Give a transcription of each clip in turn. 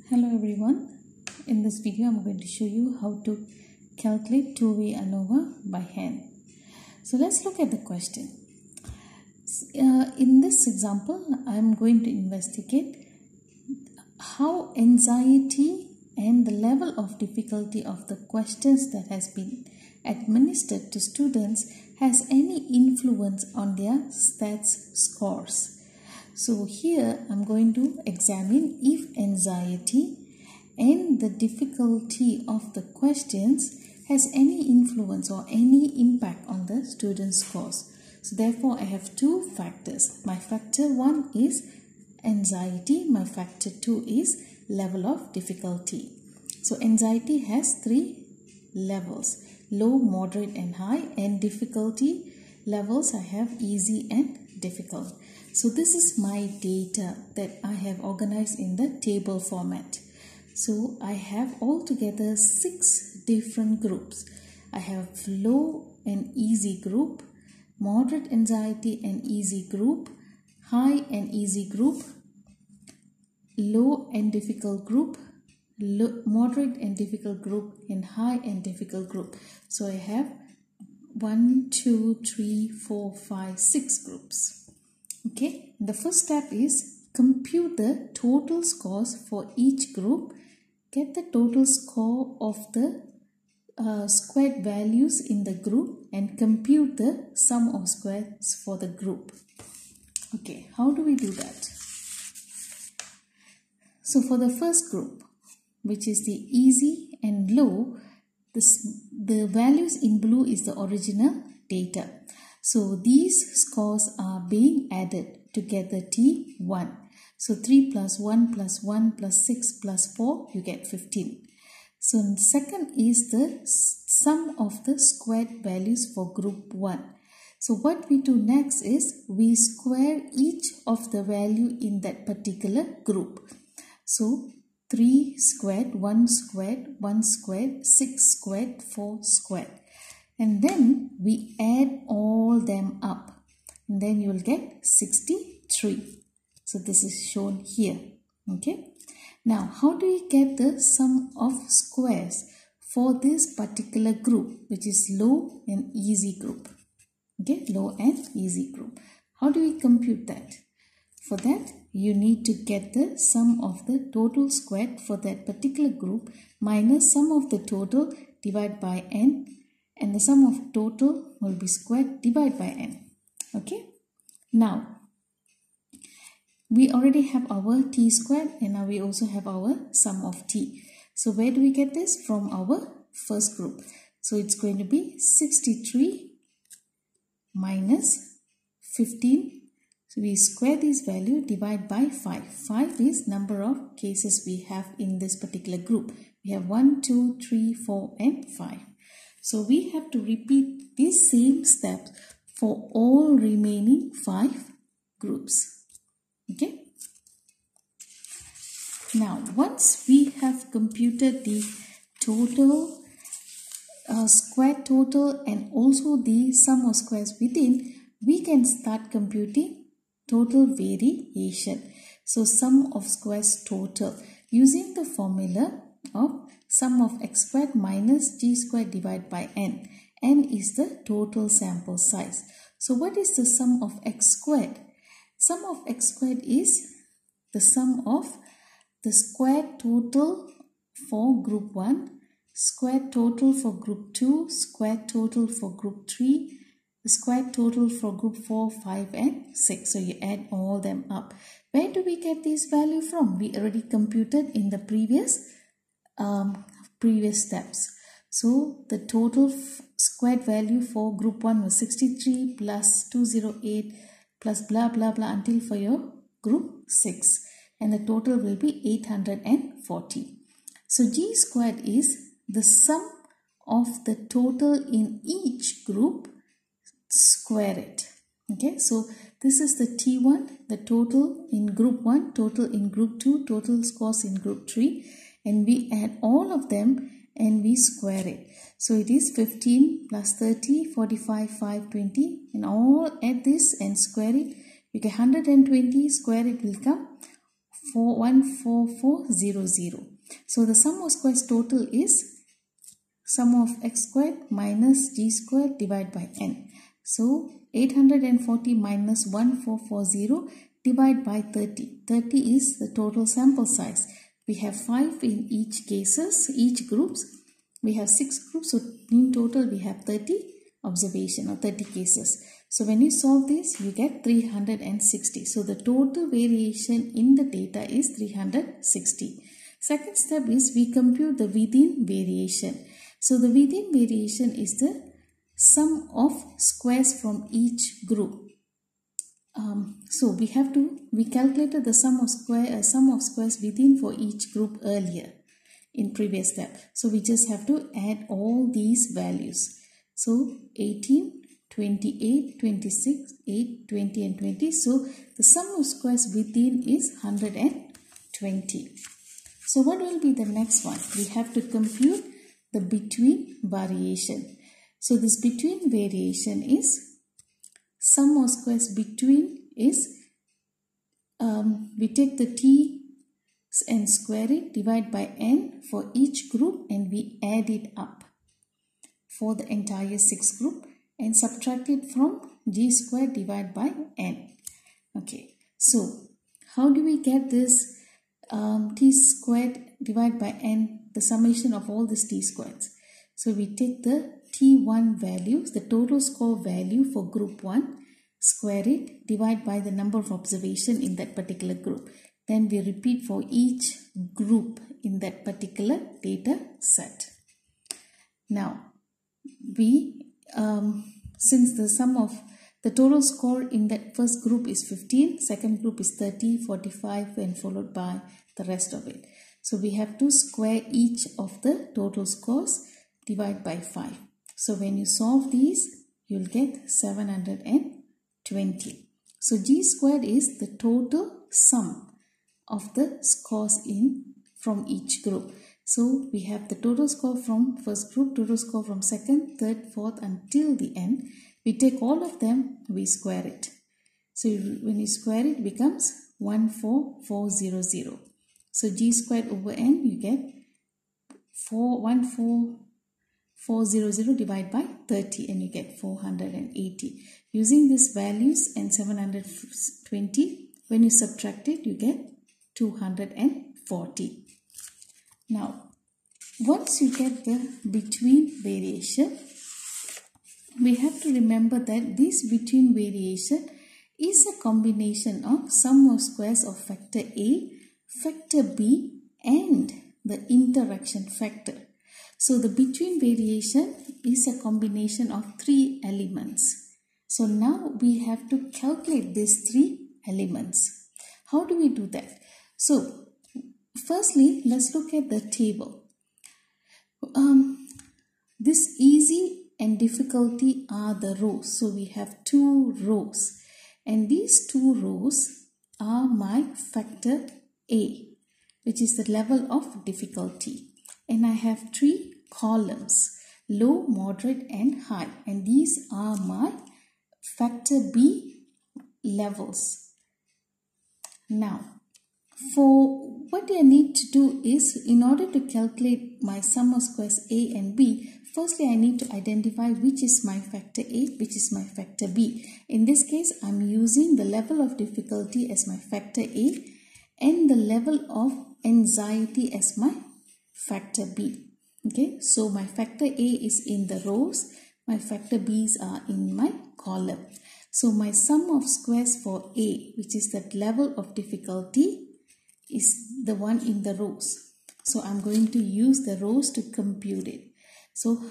Hello everyone, in this video I'm going to show you how to calculate two-way ANOVA by hand. So let's look at the question. In this example I'm going to investigate how anxiety and the level of difficulty of the questions that has been administered to students has any influence on their stats scores. So here I'm going to examine if anxiety and the difficulty of the questions has any influence or any impact on the student's scores. So therefore I have two factors. My factor 1 is anxiety. My factor 2 is level of difficulty. So anxiety has 3 levels: low, moderate and high, and difficulty levels I have easy and difficult. So this is my data that I have organized in the table format. So I have altogether 6 different groups. I have low and easy group, moderate anxiety and easy group, high and easy group, low and difficult group, moderate and difficult group, and high and difficult group. So I have 1, 2, 3, 4, 5, 6 groups. Okay, the first step is compute the total scores for each group. Get the total score of the squared values in the group and compute the sum of squares for the group. Okay, how do we do that? So for the first group, which is the easy and low, the values in blue is the original data. So these scores are being added to get the T1. So 3 plus 1 plus 1 plus 6 plus 4, you get 15. So second is the sum of the squared values for group 1. So what we do next is we square each of the value in that particular group. So 3 squared, 1 squared, 1 squared, 6 squared, 4 squared. And then we add all them up. And then you will get 63. So this is shown here. Okay. Now, how do we get the sum of squares for this particular group, which is low and easy group? Okay, low and easy group. How do we compute that? For that, you need to get the sum of the total squared for that particular group minus sum of the total divided by n, and the sum of total will be squared divided by n. Okay. Now, we already have our t squared and now we also have our sum of t. So where do we get this? From our first group. So it's going to be 63 minus 15. So we square this value, divide by 5. 5 is number of cases we have in this particular group. We have 1, 2, 3, 4 and 5. So we have to repeat these same steps for all remaining 5 groups. Okay. Now, once we have computed the total, square total and also the sum of squares within, we can start computing total variation. So sum of squares total using the formula of sum of x squared minus g squared divided by n. N is the total sample size. So what is the sum of x squared? Sum of x squared is the sum of the square total for group 1, square total for group 2, square total for group 3, the square total for group 4, 5 and 6. So you add all them up. Where do we get this value from? We already computed in the previous steps. So the total squared value for group 1 was 63 plus 208 plus blah blah blah until for your group 6, and the total will be 840. So G squared is the sum of the total in each group, square it. Okay, so this is the T1, the total in group 1, total in group 2, total scores in group 3, and we add all of them and we square it. So it is 15 plus 30, 45, 5, 20, and all add this and square it. You get 120, square it will come 14400. So the sum of squares total is sum of x squared minus g squared divided by n. So 840 minus 1440 divided by 30. 30 is the total sample size. We have 5 in each groups. We have 6 groups, so in total we have 30 observation or 30 cases. So when you solve this, you get 360. So the total variation in the data is 360. Second step is we compute the within variation. So the within variation is the sum of squares from each group. So we calculated the sum of squares within for each group earlier in previous step. So we just have to add all these values. So 18, 28, 26, 8, 20 and 20. So the sum of squares within is 120. So what will be the next one? We have to compute the between variation. So this between variation is sum of squares between is we take the t and square it, divide by n for each group and we add it up for the entire 6 group and subtract it from g squared divided by n. Okay, so how do we get this t squared divided by n, the summation of all these t squareds? So we take the t1 values, the total score value for group 1, square it, divide by the number of observation in that particular group. Then we repeat for each group in that particular data set. Now, since the sum of the total score in that first group is 15, second group is 30, 45 and followed by the rest of it. So we have to square each of the total scores, divide by 5. So when you solve these, you'll get 720. So g squared is the total sum of the scores from each group. So we have the total score from first group, total score from second, third, fourth until the end. We take all of them, we square it. So when you square it, becomes 14400. So g squared over n, you get 14400 divided by 30 and you get 480. Using these values and 720, when you subtract it, you get 240. Now, once you get the between variation, we have to remember that this between variation is a combination of sum of squares of factor A, factor B and the interaction factor. So the between variation is a combination of 3 elements. So now we have to calculate these 3 elements. How do we do that? So firstly, let's look at the table. This easy and difficulty are the rows. So we have 2 rows and these 2 rows are my factor A, which is the level of difficulty. And I have 3 columns, low, moderate and high, and these are my factor B levels. Now, for what I need to do is, in order to calculate my sum of squares A and B, firstly I need to identify which is my factor A, which is my factor B. In this case, I'm using the level of difficulty as my factor A and the level of anxiety as my factor B. Okay, so my factor A is in the rows, my factor B's are in my column. So my sum of squares for A, which is that level of difficulty, is the one in the rows. So I'm going to use the rows to compute it. So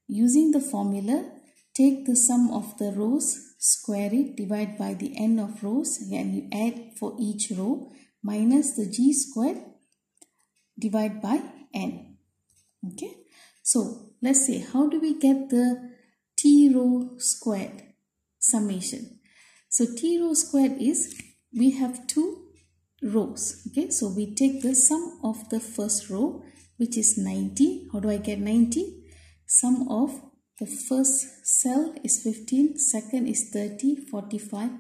using the formula, take the sum of the rows, square it, divide by the n of rows, and you add for each row, minus the g squared, divide by n. Okay, so let's say, how do we get the t row squared summation? So t row squared is, we have 2 rows. Okay, so we take the sum of the first row, which is 90. How do I get 90? Sum of the first cell is 15, second is 30, 45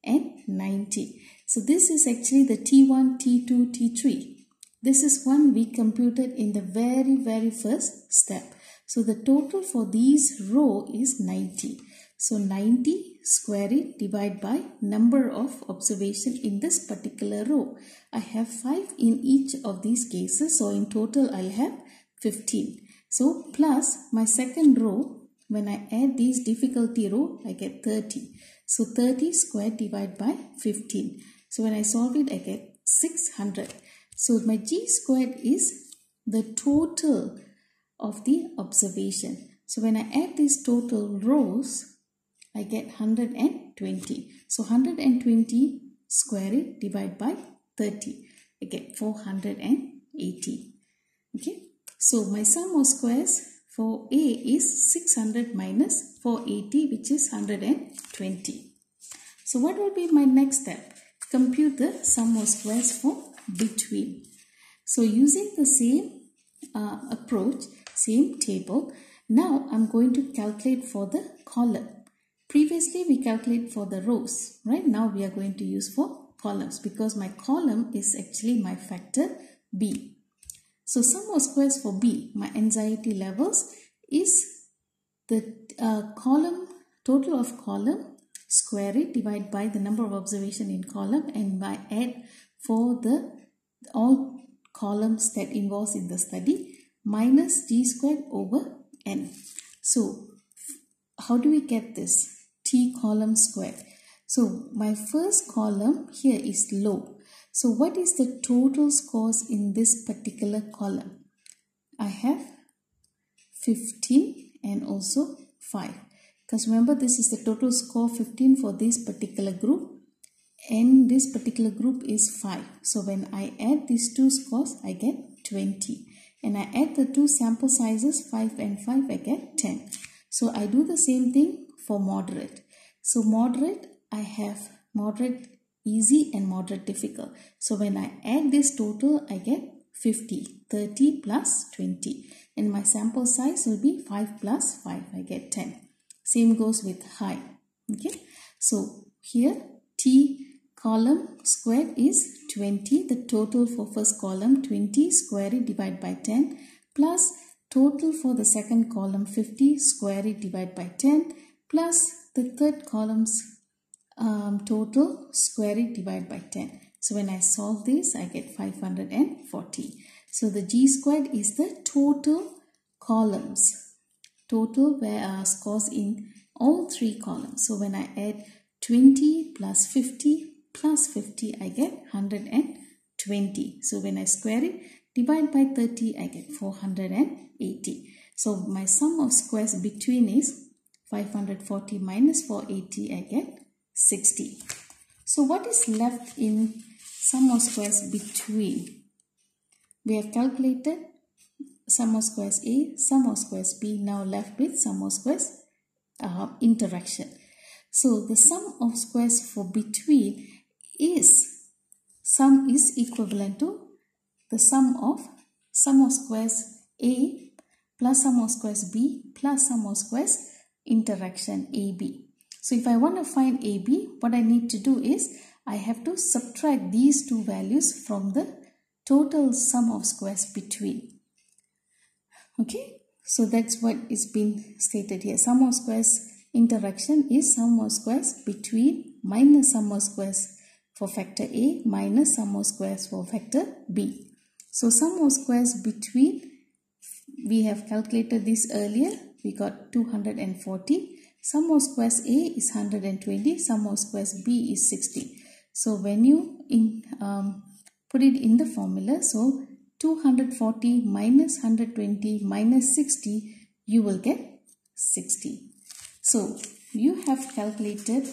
and 90. So this is actually the T1, T2, T3. This is one we computed in the very first step. So the total for these row is 90. So 90 square it divide by number of observation in this particular row. I have 5 in each of these cases. So in total I'll have 15. So plus my second row, when I add these difficulty row, I get 30. So 30 squared divided by 15. So when I solve it, I get 600. So my G squared is the total of the observation. So when I add these total rows, I get 120. So 120 square it divided by 30. I get 480. Okay. So my sum of squares for A is 600 minus 480, which is 120. So what will be my next step? Compute the sum of squares for between. So using the same approach, same table, now I'm going to calculate for the column. Previously we calculate for the rows, right? Now we are going to use for columns because my column is actually my factor B. So sum of squares for B, my anxiety levels, is the total of column, square it, divide by the number of observation in column, and by add for the all columns that involves in the study, minus G squared over N. So how do we get this? T column squared. So my first column here is low. So what is the total scores in this particular column? I have 15 and also 5. Because remember, this is the total score 15 for this particular group. And this particular group is 5. So when I add these two scores, I get 20. And I add the two sample sizes, 5 and 5, I get 10. So I do the same thing for moderate. So moderate, I have moderate easy and moderate difficult. So when I add this total, I get 50. 30 plus 20. And my sample size will be 5 plus 5. I get 10. Same goes with high. Okay. So here T column squared is 20. The total for first column 20 square it divide by 10 plus total for the second column 50 square it divide by 10 plus the third column's total square it divide by 10. So when I solve this, I get 540. So the G squared is the total columns. Total scores in all three columns. So when I add 20 plus 50 plus 50, I get 120. So when I square it, divide by 30, I get 480. So my sum of squares between is 540 minus 480, I get 60. So what is left in sum of squares between? We have calculated sum of squares A, sum of squares B, now left with sum of squares interaction. So the sum of squares for between is, sum is equivalent to the sum of squares A plus sum of squares B plus sum of squares interaction AB. So if I want to find AB, what I need to do is I have to subtract these two values from the total sum of squares between. Okay, so that's what is being stated here. Sum of squares interaction is sum of squares between minus sum of squares for factor A minus sum of squares for factor B. So sum of squares between, we have calculated this earlier. We got 240. Sum of squares A is 120. Sum of squares B is 60. So when you put it in the formula, so 240 minus 120 minus 60, you will get 60. So you have calculated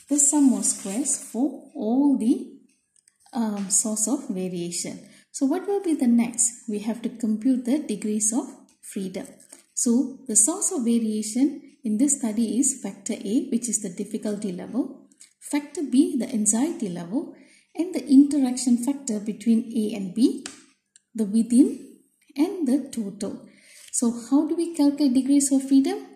the sum of squares for all the source of variation. So what will be the next? We have to compute the degrees of freedom. So the source of variation in this study is factor A, which is the difficulty level, factor B, the anxiety level, and the interaction factor between A and B, the within and the total. So how do we calculate degrees of freedom?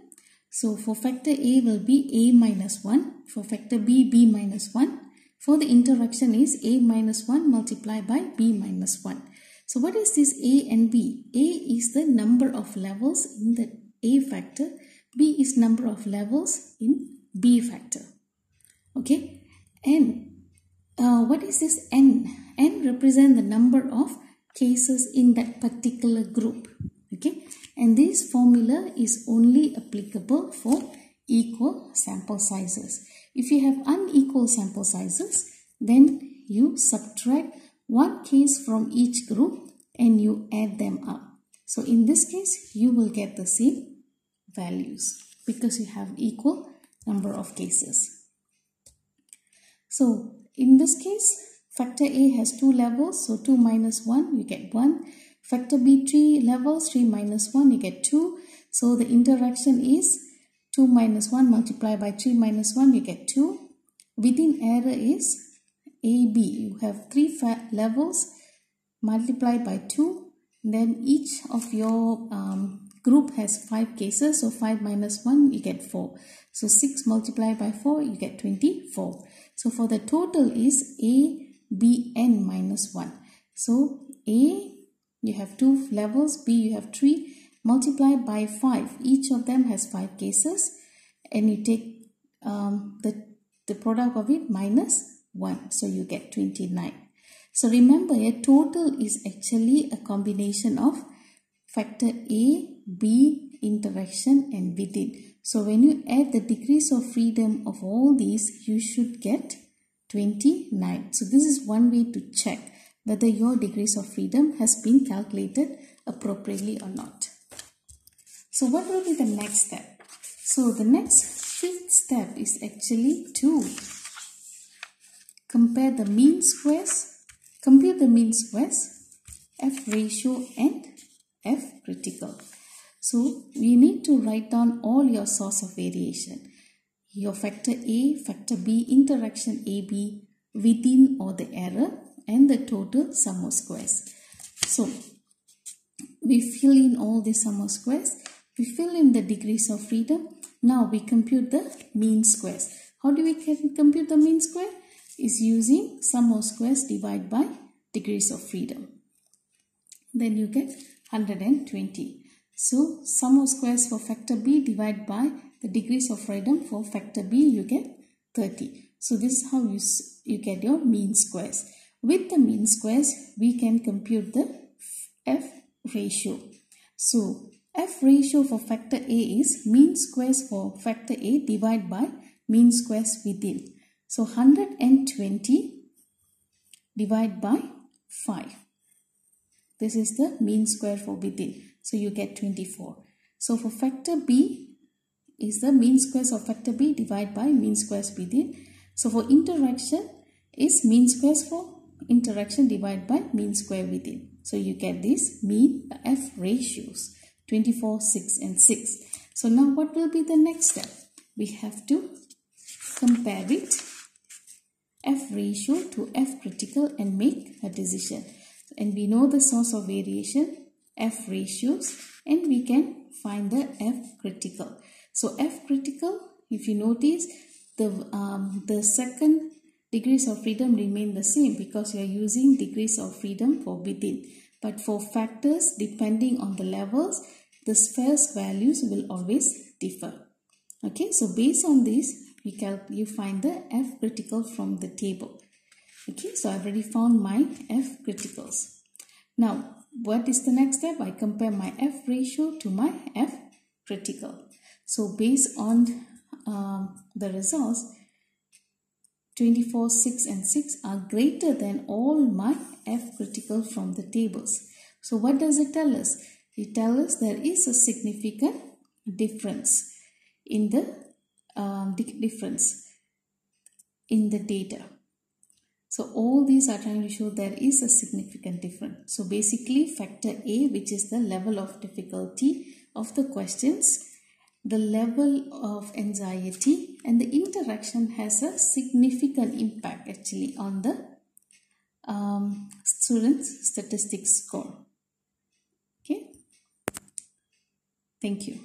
So for factor A will be A minus 1, for factor B, B minus 1, for the interaction is a minus 1 multiplied by b minus 1. So what is this a and b? A is the number of levels in the a factor. B is number of levels in b factor. Okay. And what is this n? N represents the number of cases in that particular group. Okay. And this formula is only applicable for equal sample sizes. If you have unequal sample sizes, then you subtract one case from each group and you add them up. So in this case, you will get the same values because you have equal number of cases. So in this case, factor A has 2 levels, so 2 minus 1, you get 1. Factor B 3 levels, 3 minus 1, you get 2. So the interaction is 2 minus 1 multiplied by 3 minus 1, you get 2. Within error is AB. You have 3 levels multiplied by 2. Then each of your group has 5 cases. So 5 minus 1, you get 4. So 6 multiplied by 4, you get 24. So for the total is A, B, N minus 1. So A, you have 2 levels. B, you have 3. Multiplied by 5. Each of them has 5 cases. And you take the product of it minus 1. So you get 29. So remember, a total is actually a combination of factor A, B, interaction and within. So when you add the degrees of freedom of all these, you should get 29. So this is one way to check whether your degrees of freedom has been calculated appropriately or not. So what will be the next step? So the next 5th step is actually to compare the mean squares, compute the mean squares, F ratio and F critical. So we need to write down all your source of variation. Your factor A, factor B, interaction AB, within or the error, and the total sum of squares. So we fill in all the sum of squares. We fill in the degrees of freedom. Now we compute the mean squares. How do we compute the mean square? Is using sum of squares divided by degrees of freedom. Then you get 120. So sum of squares for factor B divided by the degrees of freedom for factor B, you get 30. So this is how you get your mean squares. With the mean squares, we can compute the F ratio. So F ratio for factor A is mean squares for factor A divided by mean squares within. So 120 divided by 5. This is the mean square for within. So you get 24. So for factor B is the mean squares of factor B divided by mean squares within. So for interaction is mean squares for interaction divided by mean square within. So you get this mean F ratios 24, 6 and 6. So now what will be the next step? We have to compare it F ratio to F critical and make a decision. And we know the source of variation F ratios and we can find the F critical. So F critical, if you notice, the second degrees of freedom remain the same because you are using degrees of freedom for within. But for factors depending on the levels, the first values will always differ. Okay, so based on this, you find the F critical from the table. Okay, so I've already found my F criticals. Now, what is the next step? I compare my F ratio to my F critical. So based on the results, 24, 6 and 6 are greater than all my F critical from the tables. So what does it tell us? It tells us there is a significant difference in the data. So all these are trying to show there is a significant difference. So basically factor A, which is the level of difficulty of the questions, the level of anxiety and the interaction has a significant impact actually on the student's statistics score. Okay. Thank you.